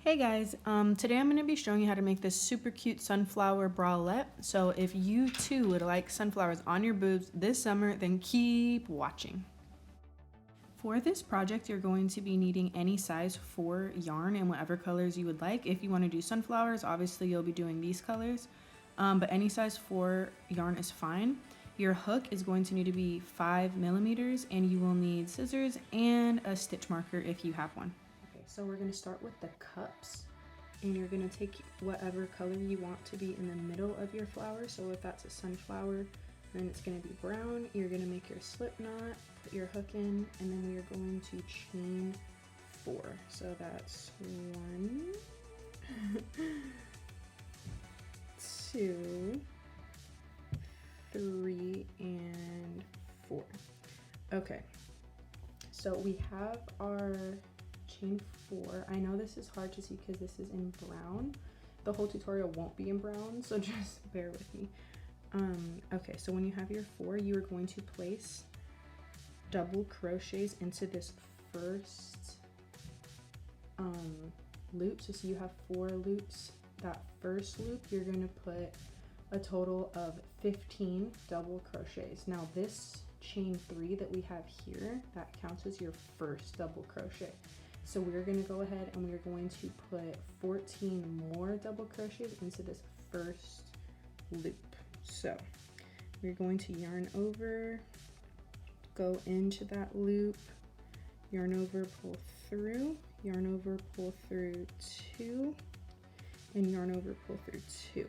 Hey guys, today I'm going to be showing you how to make this super cute sunflower bralette. So if you too would like sunflowers on your boobs this summer, then keep watching. For this project, you're going to be needing any size 4 yarn in whatever colors you would like. If you want to do sunflowers, obviously you'll be doing these colors, but any size 4 yarn is fine. Your hook is going to need to be 5 millimeters, and you will need scissors and a stitch marker if you have one. Okay, so we're going to start with the cups, and you're going to take whatever color you want to be in the middle of your flower. So if that's a sunflower, then it's going to be brown. You're going to make your slip knot, put your hook in, and then we are going to chain 4. So that's 1, 2, 3, and 4. Okay, so we have our chain 4. I know this is hard to see because this is in brown. The whole tutorial won't be in brown, so just bear with me. Okay, so when you have your 4, you are going to place double crochets into this first loop. So you have 4 loops. That first loop, you're going to put a total of 15 double crochets. Now this chain 3 that we have here, that counts as your first double crochet. So we're going to go ahead and we're going to put 14 more double crochets into this first loop. So we're going to yarn over, go into that loop, yarn over, pull through, yarn over, pull through 2, and yarn over, pull through 2.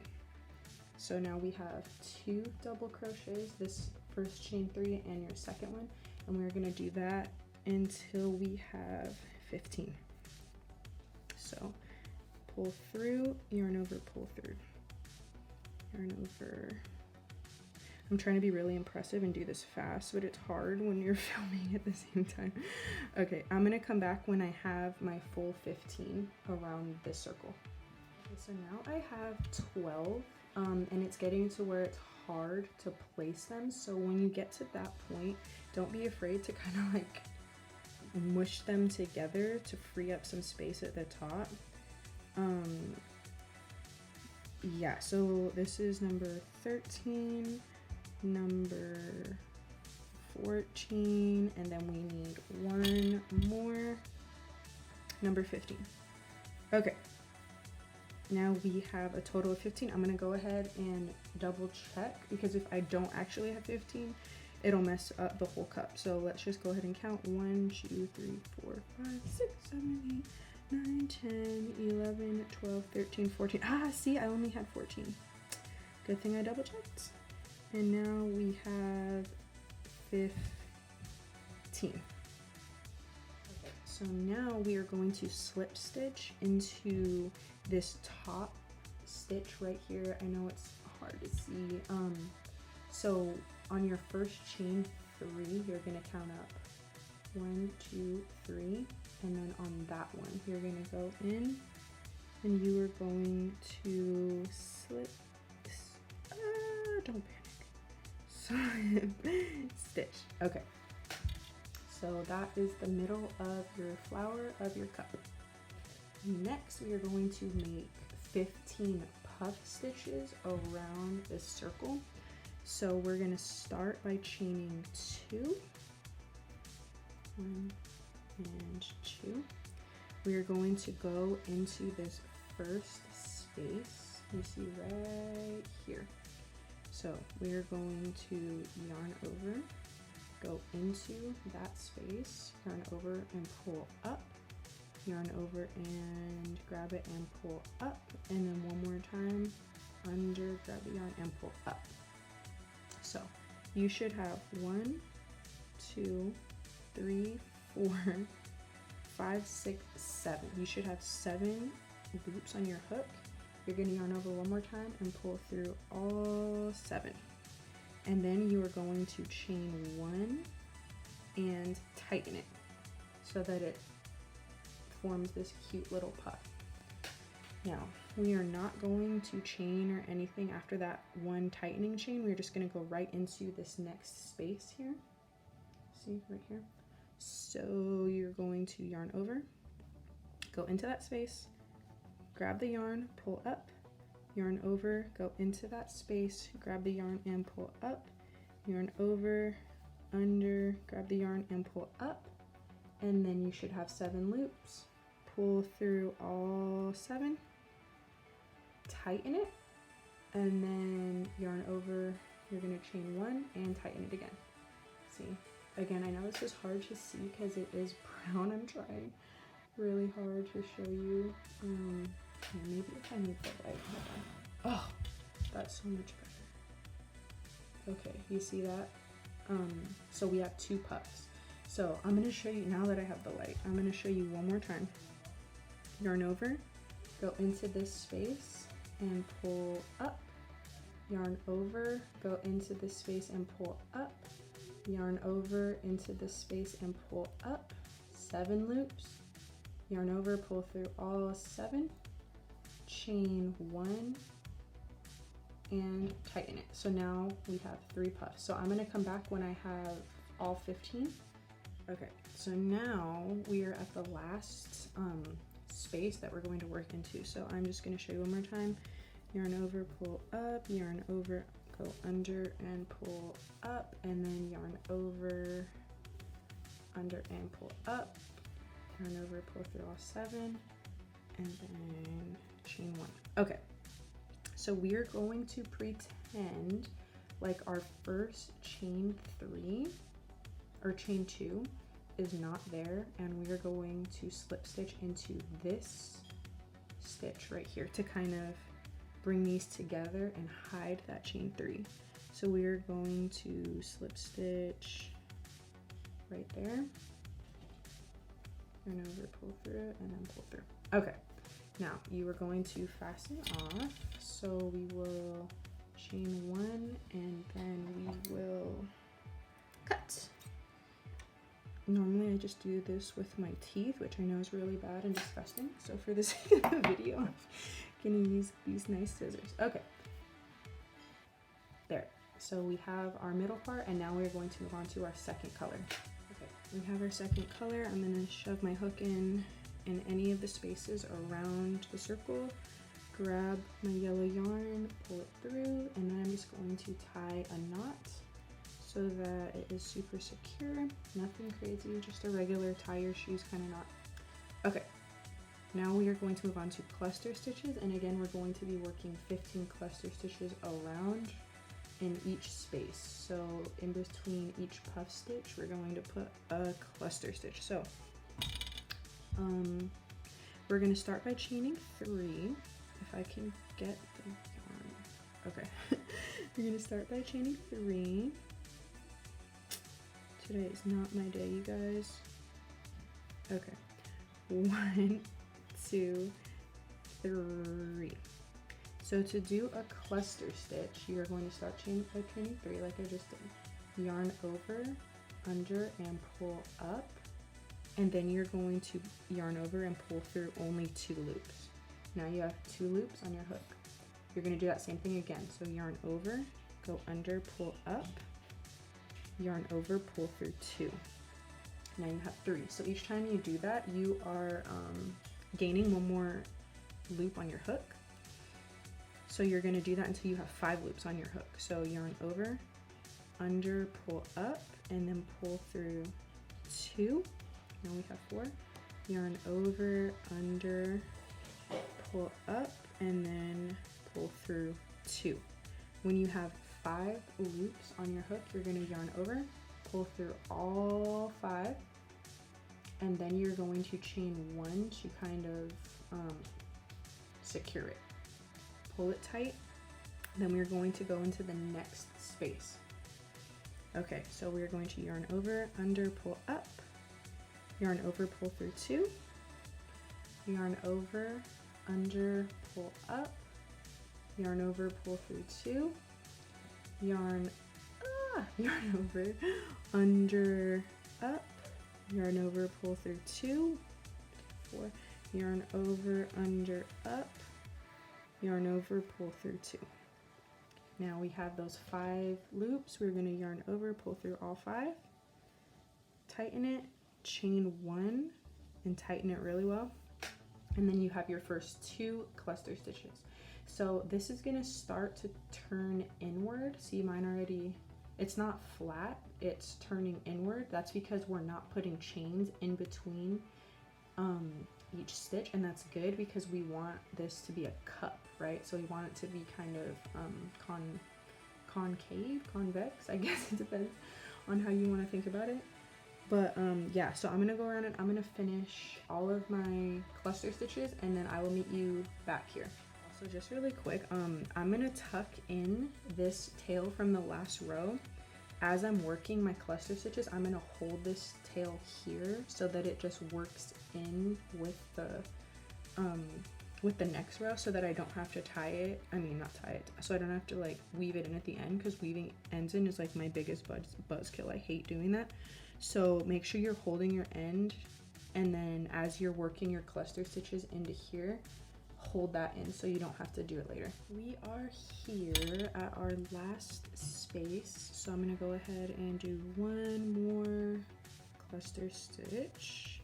So now we have 2 double crochets, this first chain 3 and your second one, and we're going to do that until we have 15. So pull through, yarn over, pull through, yarn over. I'm trying to be really impressive and do this fast, but it's hard when you're filming at the same time. Okay, I'm gonna come back when I have my full 15 around this circle. Okay, so now I have 12, and it's getting to where it's hard to place them. So when you get to that point, don't be afraid to kind of like mush them together to free up some space at the top. Yeah, so this is number 13, number 14, and then we need 1 more, number 15. Okay, now we have a total of 15. I'm gonna go ahead and double check, because if I don't actually have 15, it'll mess up the whole cup. So let's just go ahead and count. 1, 2, 3, 4, 5, 6, 7, 8, 9, 10, 11, 12, 13, 14. Ah, see, I only had 14. Good thing I double checked. And now we have 15. Okay, so now we are going to slip stitch into this top stitch right here. I know it's hard to see. So on your first chain 3, you're gonna count up 1, 2, 3, and then on that one, you're gonna go in and you are going to slip, don't panic, slip stitch. Okay, so that is the middle of your flower of your cup. Next, we are going to make 15 puff stitches around this circle. So we're going to start by chaining 2, 1 and 2. We are going to go into this first space you see right here. So we are going to yarn over, go into that space, yarn over and pull up, yarn over and grab it and pull up, and then one more time, under, grab the yarn and pull up. So you should have 1, 2, 3, 4, 5, 6, 7. You should have 7 loops on your hook. You're going to yarn over one more time and pull through all 7. And then you are going to chain 1 and tighten it so that it forms this cute little puff. Now, we are not going to chain or anything after that one tightening chain. We're just going to go right into this next space here. See, right here. So you're going to yarn over, go into that space, grab the yarn, pull up, yarn over, go into that space, grab the yarn and pull up, yarn over, under, grab the yarn and pull up, and then you should have 7 loops. Pull through all 7, tighten it, and then yarn over, you're gonna chain 1 and tighten it again. See, again, I know this is hard to see because it is brown. I'm trying really hard to show you. Yeah, maybe if I move the light. Oh, that's so much better. Okay, you see that? So we have 2 puffs. So I'm gonna show you, now that I have the light, I'm gonna show you one more time. Yarn over, go into this space and pull up, yarn over, go into this space and pull up, yarn over into this space and pull up, 7 loops, yarn over, pull through all 7, chain 1, and tighten it. So now we have 3 puffs. So I'm gonna come back when I have all 15. Okay, so now we are at the last space that we're going to work into. So I'm just gonna show you one more time. Yarn over, pull up, yarn over, go under and pull up, and then yarn over, under and pull up, yarn over, pull through all 7, and then chain 1. Okay, so we are going to pretend like our first chain 3 or chain 2 is not there, and we are going to slip stitch into this stitch right here to kind of bring these together and hide that chain 3. So we are going to slip stitch right there, yarn over, pull through, and then pull through. Okay, now you are going to fasten off. So we will chain 1 and then we will cut. Normally I just do this with my teeth, which I know is really bad and disgusting. So for this video, I'm gonna use these nice scissors. Okay, there. So we have our middle part, and now we're going to move on to our second color. Okay, we have our second color. I'm gonna shove my hook in any of the spaces around the circle, grab my yellow yarn, pull it through, and then I'm just going to tie a knot so that it is super secure. Nothing crazy, just a regular tie your shoes kind of knot. Okay, now we are going to move on to cluster stitches, and again we're going to be working 15 cluster stitches around in each space. So in between each puff stitch we're going to put a cluster stitch. So we're going to start by chaining 3. If I can get the yarn. Okay, we're going to start by chaining 3. Today is not my day, you guys. Okay, 1, 2, 3. So to do a cluster stitch, you are going to start chaining 3 like I just did. Yarn over, under, and pull up, and then you're going to yarn over and pull through only 2 loops. Now you have 2 loops on your hook. You're going to do that same thing again. So yarn over, go under, pull up, yarn over, pull through 2. Now you have 3. So each time you do that, you are gaining 1 more loop on your hook. So you're going to do that until you have 5 loops on your hook. So yarn over, under, pull up, and then pull through 2. Now we have 4. Yarn over, under, pull up, and then pull through 2. When you have 5 loops on your hook, you're going to yarn over, pull through all 5, and then you're going to chain 1 to kind of secure it. Pull it tight, then we're going to go into the next space. Okay, so we're going to yarn over, under, pull up, yarn over, pull through 2, yarn over, under, pull up, yarn over, pull through 2, yarn over, under, up, yarn over, pull through 2, 4, yarn over, under, up, yarn over, pull through 2. Now we have those 5 loops. We're going to yarn over, pull through all 5, tighten it, chain 1, and tighten it really well. and then you have your first 2 cluster stitches. So this is gonna start to turn inward. See, mine already, it's not flat, it's turning inward. That's because we're not putting chains in between each stitch, and that's good because we want this to be a cup, right? So we want it to be kind of concave, convex, I guess. It depends on how you want to think about it. But yeah, so I'm gonna go around and I'm gonna finish all of my cluster stitches, and then I will meet you back here. So just really quick, I'm gonna tuck in this tail from the last row. As I'm working my cluster stitches, I'm gonna hold this tail here so that it just works in with the next row, so that I don't have to tie it. I mean, not tie it, so I don't have to like weave it in at the end, because weaving ends in is like my biggest buzzkill. I hate doing that. So make sure you're holding your end, and then as you're working your cluster stitches into here, hold that in so you don't have to do it later. We are here at our last space, so I'm gonna go ahead and do one more cluster stitch.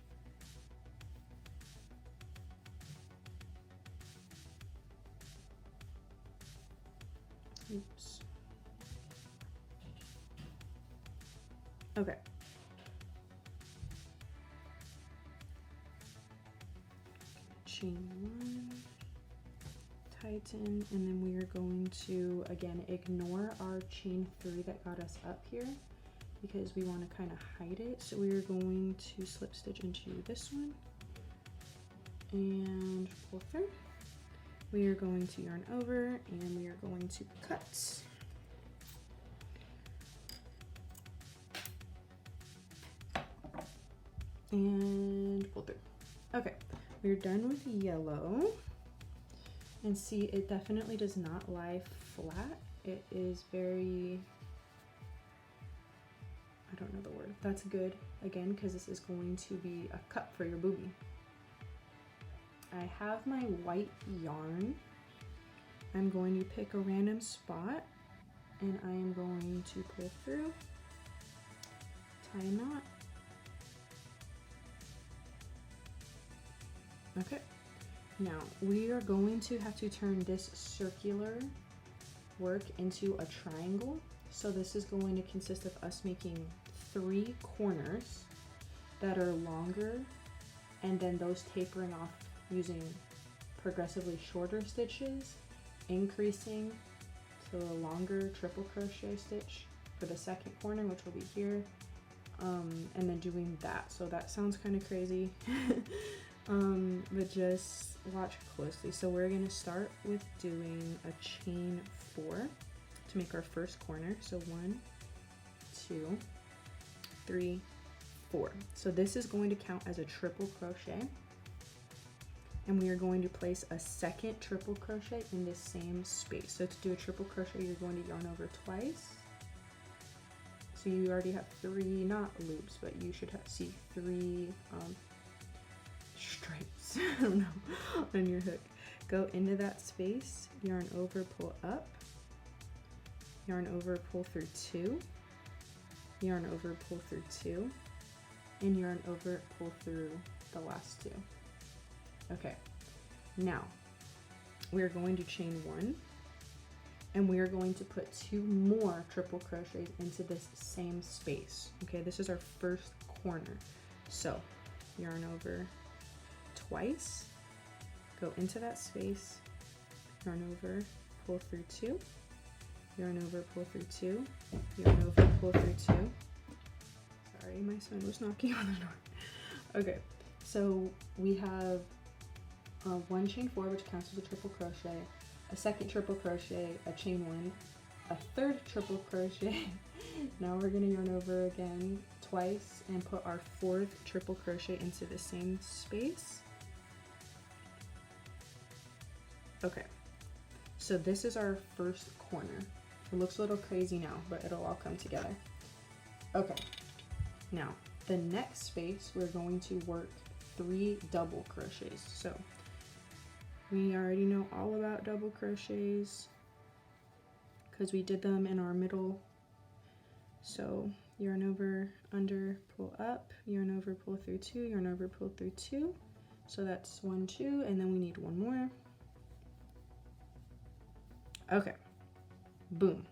Oops. Okay. Chain 1, tighten, and then we are going to, again, ignore our chain 3 that got us up here, because we want to kind of hide it. So we are going to slip stitch into this one and pull through. We are going to yarn over, and we are going to cut. And pull through. Okay, we're done with yellow. And see, it definitely does not lie flat. It is very, I don't know the word. That's good, again, because this is going to be a cup for your boobie. I have my white yarn. I'm going to pick a random spot, and I am going to pull through, tie a knot. Okay, now we are going to have to turn this circular work into a triangle. So this is going to consist of us making 3 corners that are longer, and then those tapering off using progressively shorter stitches, increasing to a longer triple crochet stitch for the second corner, which will be here, and then doing that. So that sounds kind of crazy. But just watch closely. So we're gonna start with doing a chain 4 to make our first corner. So 1, 2, 3, 4. So this is going to count as a triple crochet, and we are going to place a second triple crochet in this same space. So to do a triple crochet, you're going to yarn over twice. So you already have 3, not loops, but you should see 3 stripes, I don't know, on your hook. Go into that space, yarn over, pull up, yarn over, pull through 2, yarn over, pull through 2, and yarn over, pull through the last 2. Okay, now we're going to chain 1, and we are going to put 2 more triple crochets into this same space. Okay, this is our first corner. So yarn over twice, go into that space, yarn over, pull through 2, yarn over, pull through 2, yarn over, pull through 2. Sorry, my son was knocking on the door. Okay, so we have 1 chain 4, which counts as a triple crochet, a second triple crochet, a chain 1, a third triple crochet. Now we're gonna yarn over again twice and put our 4th triple crochet into the same space. Okay, so this is our first corner. It looks a little crazy now, but it'll all come together. Okay, now the next space, we're going to work 3 double crochets. So we already know all about double crochets because we did them in our middle. So yarn over, under, pull up, yarn over, pull through 2, yarn over, pull through 2, So that's 1, 2, and then we need one more. Okay, boom.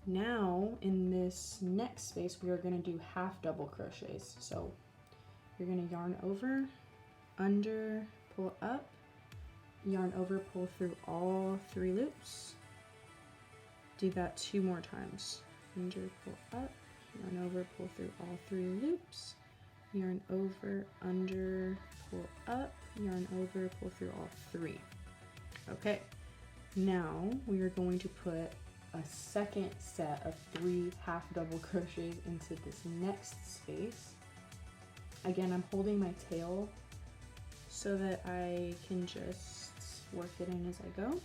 Now in this next space, we are gonna do half double crochets. So you're gonna yarn over, under, pull up, yarn over, pull through all 3 loops. Do that 2 more times. Under, pull up, yarn over, pull through all 3 loops, yarn over, under, pull up, yarn over, pull through all 3. Okay, now we are going to put a second set of 3 half double crochets into this next space. Again, I'm holding my tail so that I can just work it in as I go.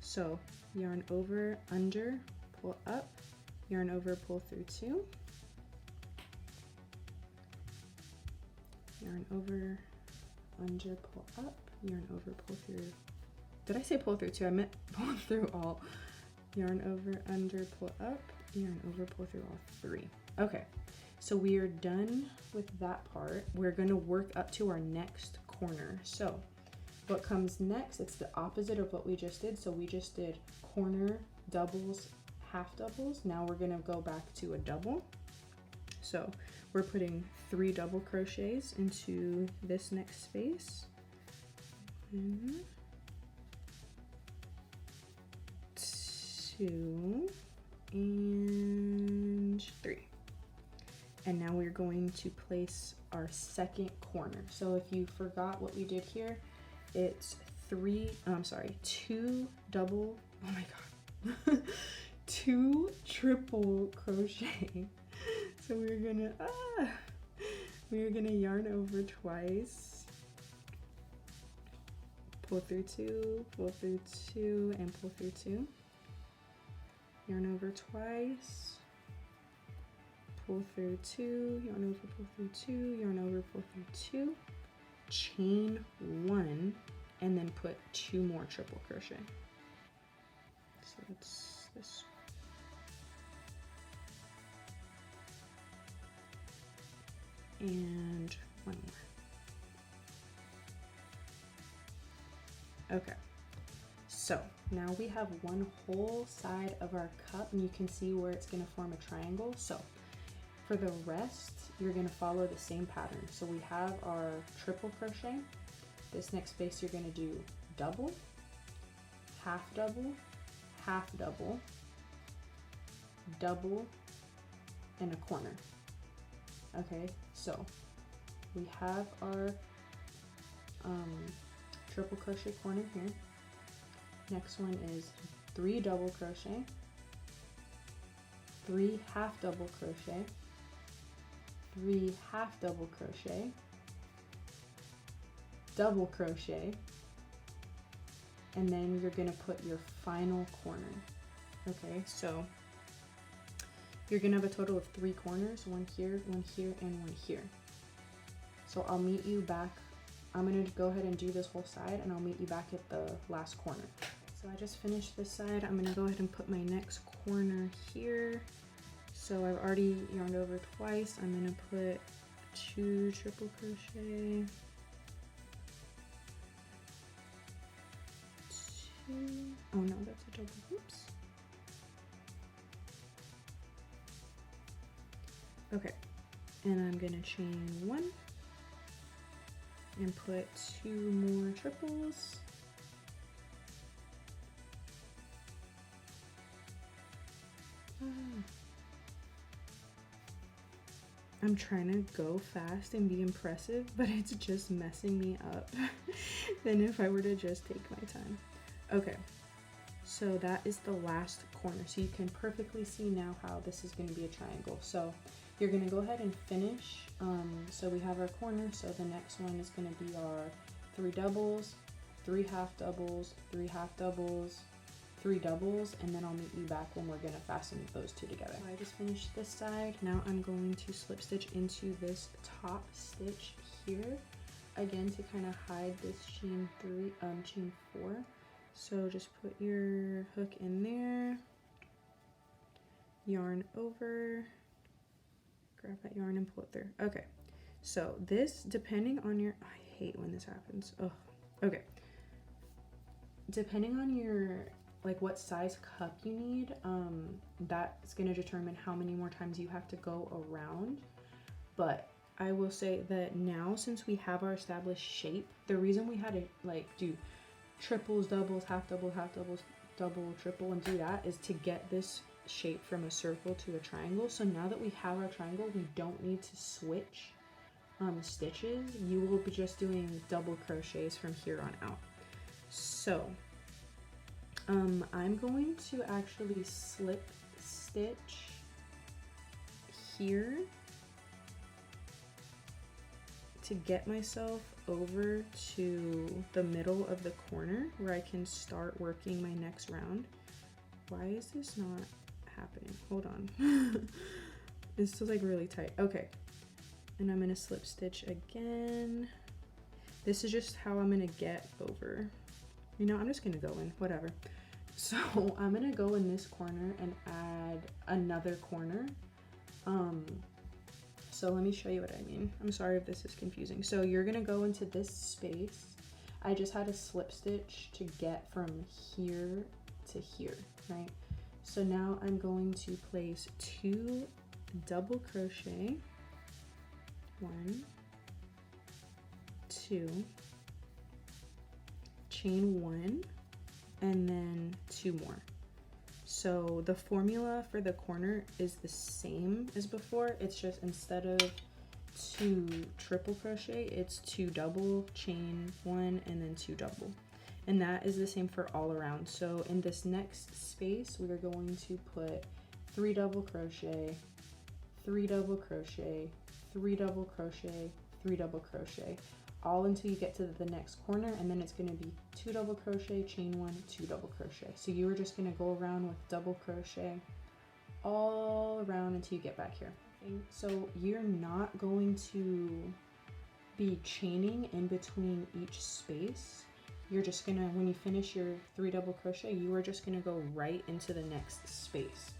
So yarn over, under, pull up, yarn over, pull through 2, yarn over, under, pull up, yarn over, pull through. Did I say pull through 2? I meant pull through all. Yarn over, under, pull up, yarn over, pull through all 3. Okay, so we are done with that part. We're gonna work up to our next corner. So what comes next, it's the opposite of what we just did. So we just did corner, doubles, half doubles. Now we're gonna go back to a double. So we're putting 3 double crochets into this next space. 2 and 3. And now we're going to place our second corner. So if you forgot what we did here, it's 2 double, oh my god, 2 triple crochet. So we're gonna yarn over twice, pull through 2, pull through 2, and pull through 2. Yarn over twice, pull through 2, yarn over, pull through 2, yarn over, pull through 2, chain 1, and then put 2 more triple crochet. So it's this. And 1 more. Okay. So now we have one whole side of our cup, and you can see where it's gonna form a triangle. So for the rest, you're gonna follow the same pattern. So we have our triple crochet. This next space, you're gonna do double, half double, half double, double, and a corner. Okay, so we have our triple crochet corner here. Next one is 3 double crochet, 3 half double crochet, 3 half double crochet, double crochet, and then you're gonna put your final corner. Okay, so you're gonna have a total of 3 corners, 1 here, 1 here, and 1 here. So I'll meet you back. I'm gonna go ahead and do this whole side, and I'll meet you back at the last corner. So I just finished this side. I'm gonna go ahead and put my next corner here. So I've already yarned over twice. I'm gonna put 2 triple crochet, 2, oh no, that's a double, oops. Okay, and I'm gonna chain 1 and put 2 more triples. I'm trying to go fast and be impressive, but it's just messing me up than if I were to just take my time. Okay, so that is the last corner. So you can perfectly see now how this is going to be a triangle. So you're going to go ahead and finish. So we have our corner. So the next one is going to be our 3 doubles, 3 half doubles, 3 half doubles, 3 doubles, and then I'll meet you back when we're going to fasten those 2 together. So I just finished this side. Now I'm going to slip stitch into this top stitch here again to kind of hide this chain 4. So just put your hook in there, yarn over, grab that yarn and pull it through. Okay, so this, depending on your, I hate when this happens. Oh, okay. Depending on your, like what size cup you need, that's gonna determine how many more times you have to go around. But I will say that now, since we have our established shape, the reason we had to like do triples, doubles, half doubles, double, triple, and do that is to get this shape from a circle to a triangle. So now that we have our triangle, we don't need to switch stitches. You will be just doing double crochets from here on out. So I'm going to actually slip stitch here to get myself over to the middle of the corner where I can start working my next round. Why is this not happening? Hold on. It's still like really tight. Okay. And I'm gonna slip stitch again. This is just how I'm gonna get over. You know, I'm just gonna go in, whatever. So I'm gonna go in this corner and add another corner. So let me show you what I mean. I'm sorry if this is confusing. So you're gonna go into this space. I just had a slip stitch to get from here to here, right? So now I'm going to place 2 double crochet, 1, 2, chain 1, and then 2 more. So the formula for the corner is the same as before. It's just instead of 2 triple crochet, it's 2 double, chain 1, and then 2 double. And that is the same for all around. So in this next space, we are going to put 3 double crochet, 3 double crochet, 3 double crochet, 3 double crochet, all until you get to the next corner, and then it's going to be 2 double crochet, chain 1, 2 double crochet. So you are just going to go around with double crochet all around until you get back here. So you're not going to be chaining in between each space. You're just gonna, when you finish your 3 double crochet, you are just gonna go right into the next space,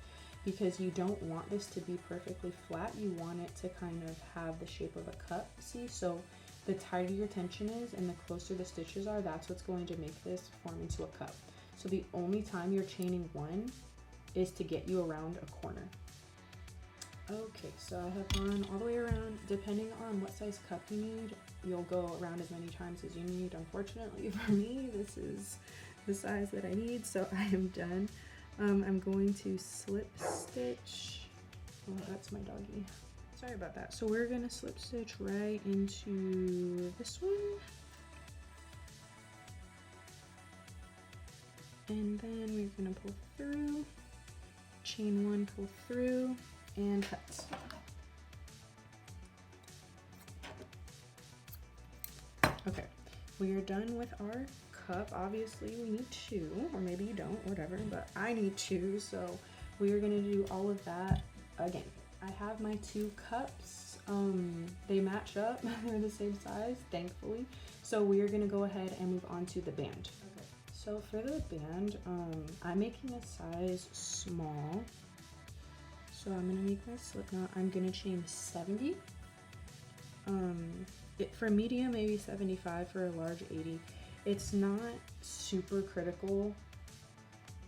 because you don't want this to be perfectly flat. You want it to kind of have the shape of a cup, see? So the tighter your tension is and the closer the stitches are, that's what's going to make this form into a cup. So the only time you're chaining 1 is to get you around a corner. Okay, so I have gone all the way around. Depending on what size cup you need, you'll go around as many times as you need. Unfortunately for me, this is the size that I need, so I am done. I'm going to slip stitch. Oh, that's my doggy. Sorry about that. So we're gonna slip stitch right into this one. And then we're gonna pull through, chain 1, pull through, and cut. Okay, we are done with our cup. Obviously we need 2, or maybe you don't, whatever, but I need 2, so we are gonna do all of that again. I have my 2 cups. They match up. They're the same size, thankfully. So we are gonna go ahead and move on to the band. Okay. So for the band, I'm making a size small. So I'm gonna make my slip knot. I'm gonna chain 70. For medium, maybe 75, for a large 80. It's not super critical,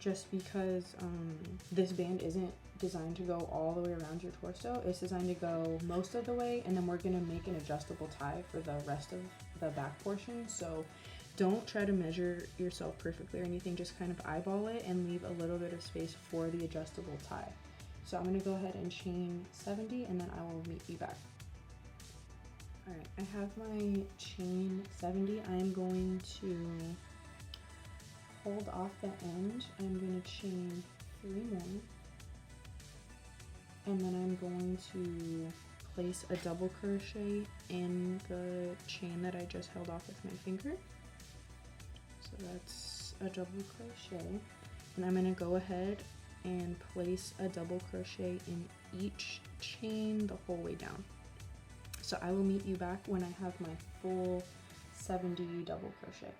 just because this band isn't designed to go all the way around your torso. It's designed to go most of the way, and then we're gonna make an adjustable tie for the rest of the back portion. So don't try to measure yourself perfectly or anything, just kind of eyeball it and leave a little bit of space for the adjustable tie. So I'm gonna go ahead and chain 70, and then I will meet you back. All right, I have my chain 70. I am going to hold off the end. I'm gonna chain 3 more. And then I'm going to place a double crochet in the chain that I just held off with my finger. So that's a double crochet. And I'm gonna go ahead and place a double crochet in each chain the whole way down. So I will meet you back when I have my full 70 double crochet.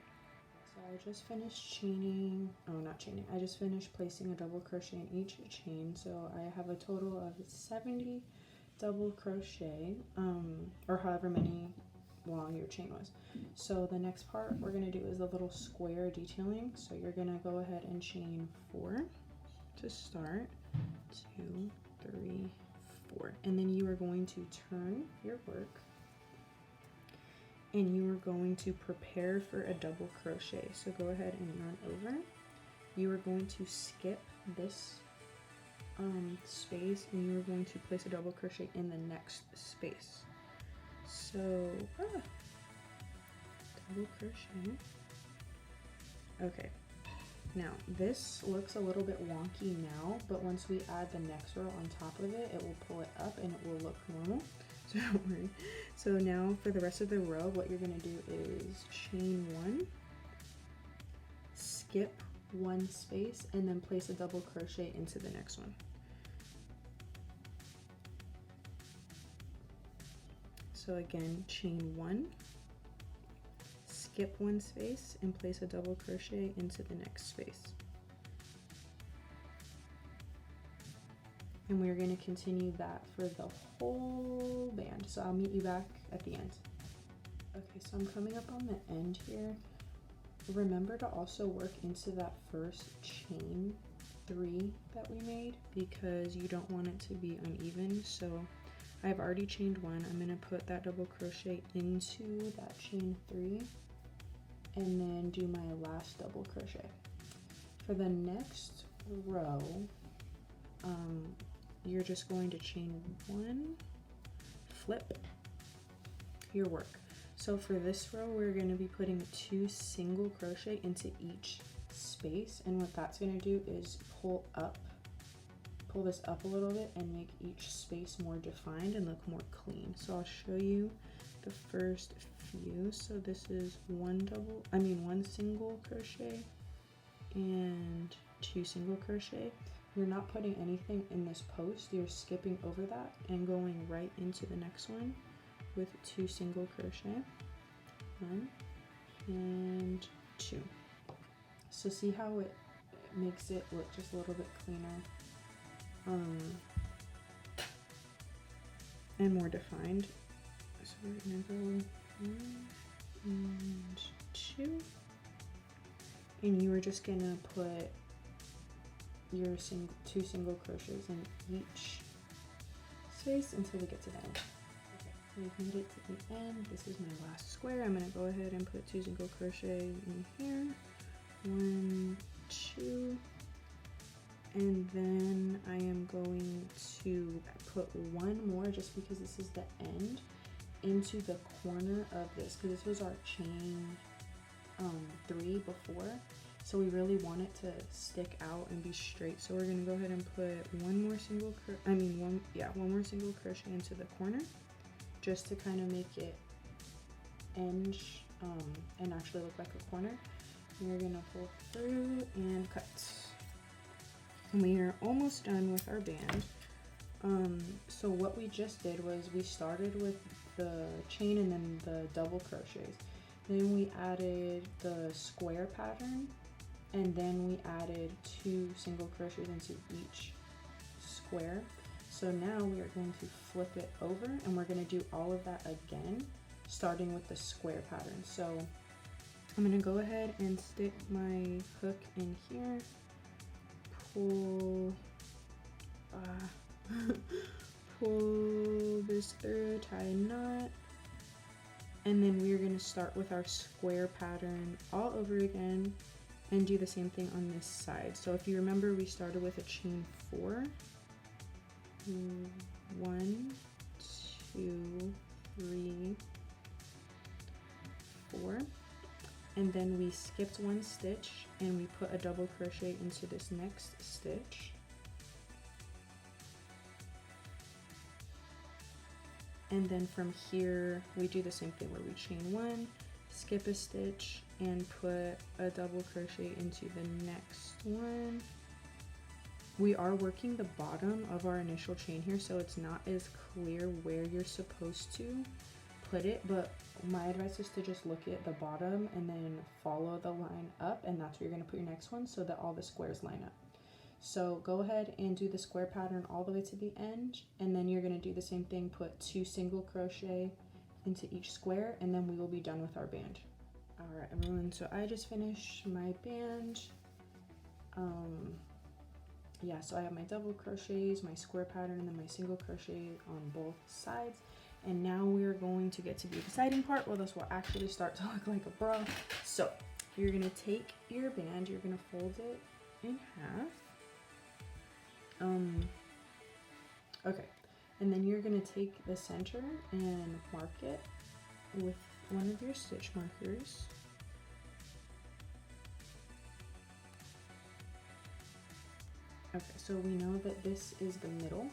So I just finished chaining, I just finished placing a double crochet in each chain. So I have a total of 70 double crochet, or however many long your chain was. So the next part we're going to do is the little square detailing. So you're going to go ahead and chain 4 to start, 2, 3, 4, and then you are going to turn your work and you are going to prepare for a double crochet. So go ahead and yarn over. You are going to skip this space and you are going to place a double crochet in the next space. So double crochet. Okay, now this looks a little bit wonky now, but once we add the next row on top of it, it will pull it up and it will look normal, so don't worry. So now for the rest of the row, what you're going to do is chain 1, skip 1 space, and then place a double crochet into the next one. So again, chain 1, skip 1 space, and place a double crochet into the next space. And we're going to continue that for the whole band. So I'll meet you back at the end. Okay, so I'm coming up on the end here. Remember to also work into that first chain 3 that we made, because you don't want it to be uneven. So I've already chained 1. I'm going to put that double crochet into that chain 3 and then do my last double crochet. For the next row, you're just going to chain 1, flip your work. So for this row, we're going to be putting 2 single crochet into each space, and what that's going to do is pull this up a little bit and make each space more defined and look more clean. So I'll show you the first few. So this is one single crochet and 2 single crochet. You're not putting anything in this post, you're skipping over that and going right into the next one with 2 single crochet, 1 and 2. So see how it makes it look just a little bit cleaner and more defined. So we're gonna go 1 and 2, and you are just gonna put your 2 single crochets in each space until we get to the end. Okay, we've made it to the end. This is my last square. I'm gonna go ahead and put 2 single crochet in here, 1, 2, and then I am going to put 1 more, just because this is the end, into the corner of this, because this was our chain 3 before. So we really want it to stick out and be straight. So we're gonna go ahead and put one more single crochet into the corner, just to kind of make it end and actually look like a corner. And we're gonna pull through and cut. And we are almost done with our band. So what we just did was we started with the chain and then the double crochets. Then we added the square pattern, and then we added 2 single crochets into each square. So now we are going to flip it over, and we're going to do all of that again, starting with the square pattern. So I'm going to go ahead and stick my hook in here, pull pull this through, tie a knot, and then we're going to start with our square pattern all over again and do the same thing on this side. So if you remember, we started with a chain 4, 1, 2, 3, 4, and then we skipped 1 stitch and we put a double crochet into this next stitch. And then from here, we do the same thing where we chain 1, skip a stitch, and put a double crochet into the next one. We are working the bottom of our initial chain here, so it's not as clear where you're supposed to put it, but my advice is to just look at the bottom and then follow the line up, and that's where you're going to put your next one so that all the squares line up. So go ahead and do the square pattern all the way to the end, and then you're going to do the same thing, put 2 single crochet into each square, and then we will be done with our band. All right, everyone, so I just finished my band. Yeah, so I have my double crochets, my square pattern, and then my single crochet on both sides. And now we're going to get to the exciting part where this will actually start to look like a bra. So you're gonna take your band, you're gonna fold it in half. Okay, and then you're gonna take the center and mark it with one of your stitch markers. Okay, so we know that this is the middle.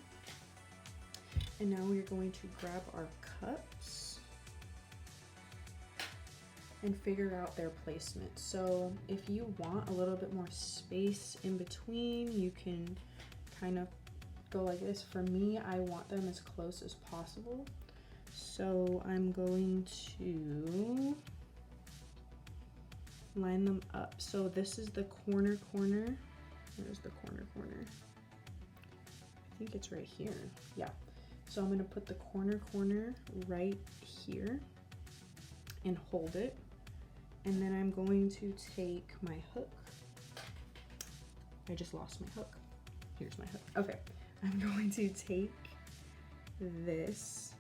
And now we're going to grab our cups and figure out their placement. So if you want a little bit more space in between, you can kind of go like this. For me, I want them as close as possible. So I'm going to line them up. So this is the corner. Where's the corner? I think it's right here. Yeah. So I'm gonna put the corner right here and hold it. And then I'm going to take my hook. I just lost my hook. Here's my hook. Okay. I'm going to take this.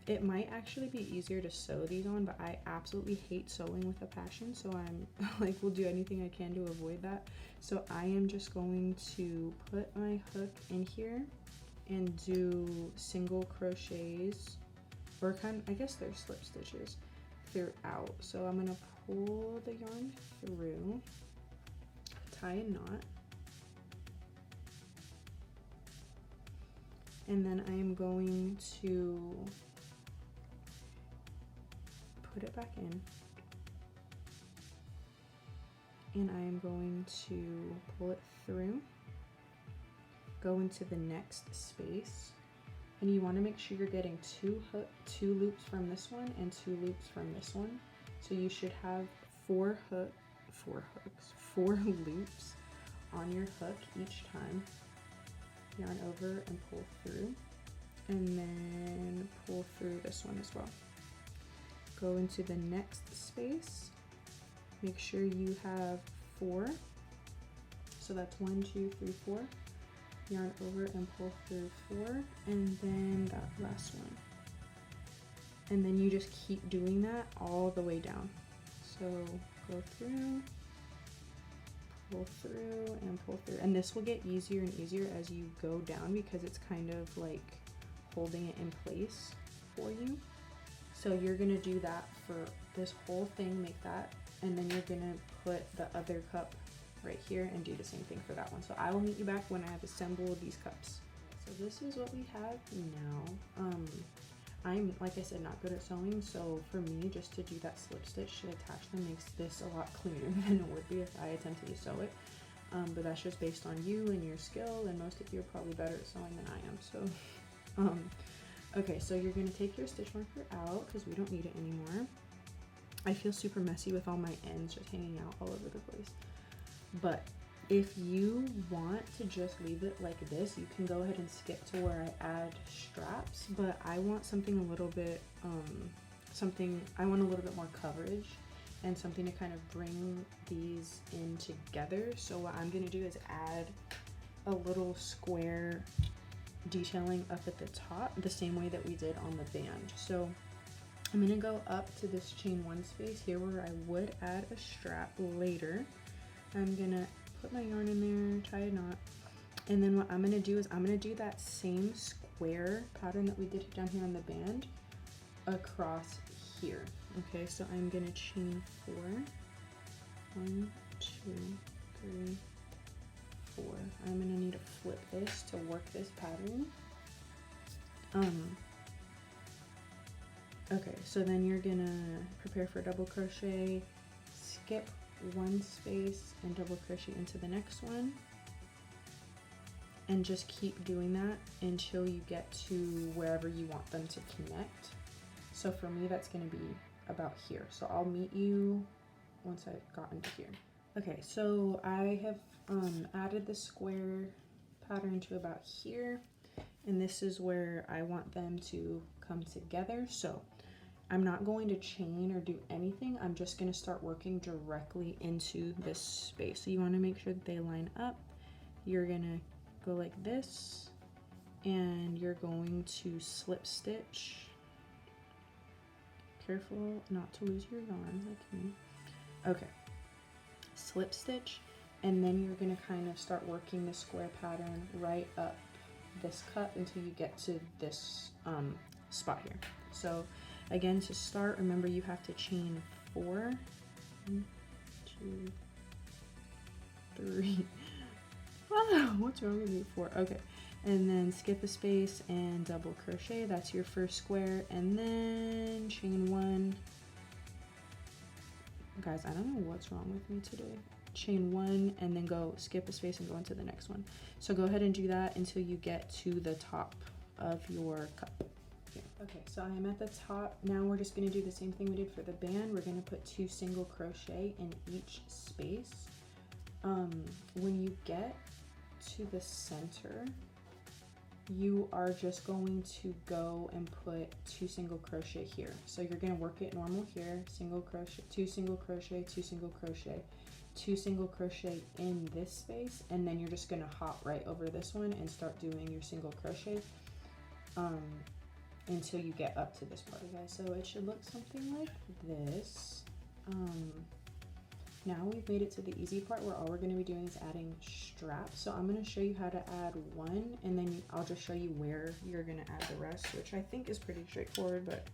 It might actually be easier to sew these on, but I absolutely hate sewing with a passion. So I'm like, will do anything I can to avoid that. So I am just going to put my hook in here and do single crochets, or I guess they're slip stitches throughout. So I'm gonna pull the yarn through, tie a knot, and then I am going to put it back in, and I am going to pull it through, go into the next space, and you want to make sure you're getting two loops from this one and 2 loops from this one. So you should have 4 loops on your hook each time. Yarn over and pull through, and then pull through this one as well. Go into the next space, make sure you have 4, so that's 1, 2, 3, 4. Yarn over and pull through 4, and then that last one, and then you just keep doing that all the way down. So go through, pull through, and pull through, and this will get easier and easier as you go down because it's kind of like holding it in place for you. So you're gonna do that for this whole thing, make that, and then you're gonna put the other cup right here and do the same thing for that one. So I will meet you back when I have assembled these cups. So this is what we have now. I'm, like I said, not good at sewing, so for me, just to do that slip stitch to attach them makes this a lot cleaner than it would be if I attempted to sew it. But that's just based on you and your skill, and most of you are probably better at sewing than I am. So, okay, so you're gonna take your stitch marker out because we don't need it anymore. I feel super messy with all my ends just hanging out all over the place. But if you want to just leave it like this, you can go ahead and skip to where I add straps, but I want something a little bit, I want a little bit more coverage and something to kind of bring these in together. So what I'm gonna do is add a little square detailing up at the top, the same way that we did on the band. So I'm gonna go up to this chain 1 space here where I would add a strap later. I'm gonna put my yarn in there, tie a knot, and then what I'm gonna do is I'm gonna do that same square pattern that we did down here on the band across here. Okay, so I'm gonna chain 4. 1, 2, 3, 4. I'm gonna need to flip this to work this pattern. Okay, so then you're gonna prepare for double crochet, skip 1 space and double crochet into the next one, and just keep doing that until you get to wherever you want them to connect. So for me, that's going to be about here. So I'll meet you once I've gotten to here. Okay, so I have added the square pattern to about here, and this is where I want them to come together. So I'm not going to chain or do anything. I'm just going to start working directly into this space. So you want to make sure that they line up. You're going to go like this, and you're going to slip stitch. Careful not to lose your yarn like me. Okay, slip stitch, and then you're going to kind of start working the square pattern right up this cut until you get to this spot here. So again, to start, remember you have to chain 4. 1, 2, 3. Oh, what's wrong with me? 4. Okay, and then skip a space and double crochet. That's your first square, and then chain 1. Guys, I don't know what's wrong with me today. Chain 1 and then go skip a space and go into the next one. So go ahead and do that until you get to the top of your cup. Okay, so I am at the top. Now we're just going to do the same thing we did for the band. We're going to put 2 single crochet in each space. When you get to the center, you are just going to go and put 2 single crochet here. So you're going to work it normal here, single crochet, 2 single crochet, 2 single crochet, 2 single crochet in this space, and then you're just going to hop right over this one and start doing your single crochet until you get up to this part, guys. So it should look something like this. Now we've made it to the easy part where all we're going to be doing is adding straps. So I'm going to show you how to add one, and then I'll just show you where you're going to add the rest, which I think is pretty straightforward. But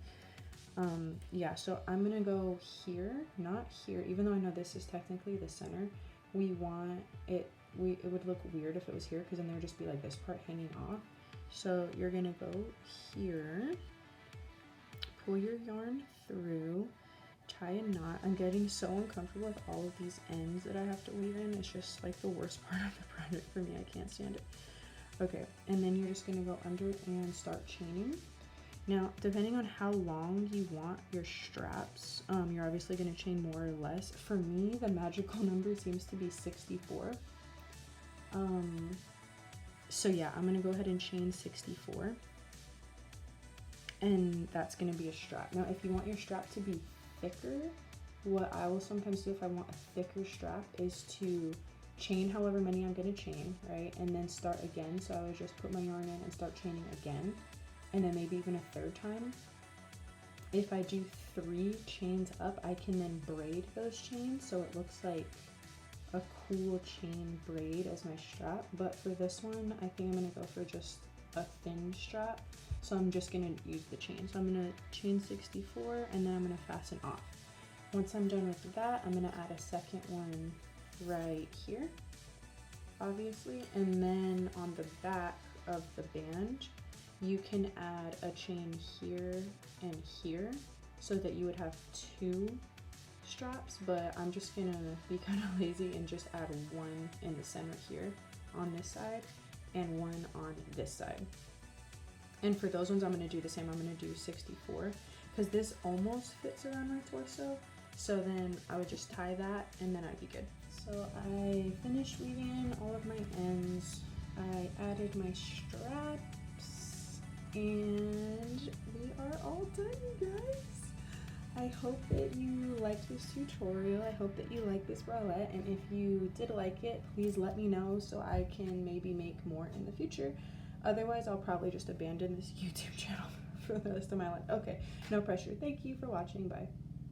yeah, so I'm going to go here, not here, even though I know this is technically the center. We want it, it would look weird if it was here, because then there would just be like this part hanging off. So you're going to go here, pull your yarn through, tie a knot. I'm getting so uncomfortable with all of these ends that I have to weave in. It's just like the worst part of the project for me. I can't stand it. Okay, and then you're just going to go under and start chaining. Now, depending on how long you want your straps, you're obviously going to chain more or less. For me, the magical number seems to be 64. So yeah, I'm going to go ahead and chain 64. And that's going to be a strap. Now, if you want your strap to be thicker, what I will sometimes do if I want a thicker strap is to chain however many I'm going to chain, right? And then start again. So I would just put my yarn in and start chaining again. And then maybe even a third time. If I do 3 chains up, I can then braid those chains so it looks like a cool chain braid as my strap. But for this one, I think I'm going to go for just a thin strap. So I'm just going to use the chain. So I'm going to chain 64 and then I'm going to fasten off. Once I'm done with that, I'm going to add a second one right here, obviously. And then on the back of the band, you can add a chain here and here so that you would have 2 straps, but I'm just gonna be kind of lazy and just add one in the center here on this side and one on this side. And for those ones, I'm gonna do the same. I'm gonna do 64 because this almost fits around my torso. So then I would just tie that and then I'd be good. So I finished weaving in all of my ends. I added my straps and we are all done, you guys. I hope that you liked this tutorial. I hope that you like this bralette, and if you did like it, please let me know so I can maybe make more in the future. Otherwise, I'll probably just abandon this YouTube channel for the rest of my life. Okay, no pressure. Thank you for watching. Bye.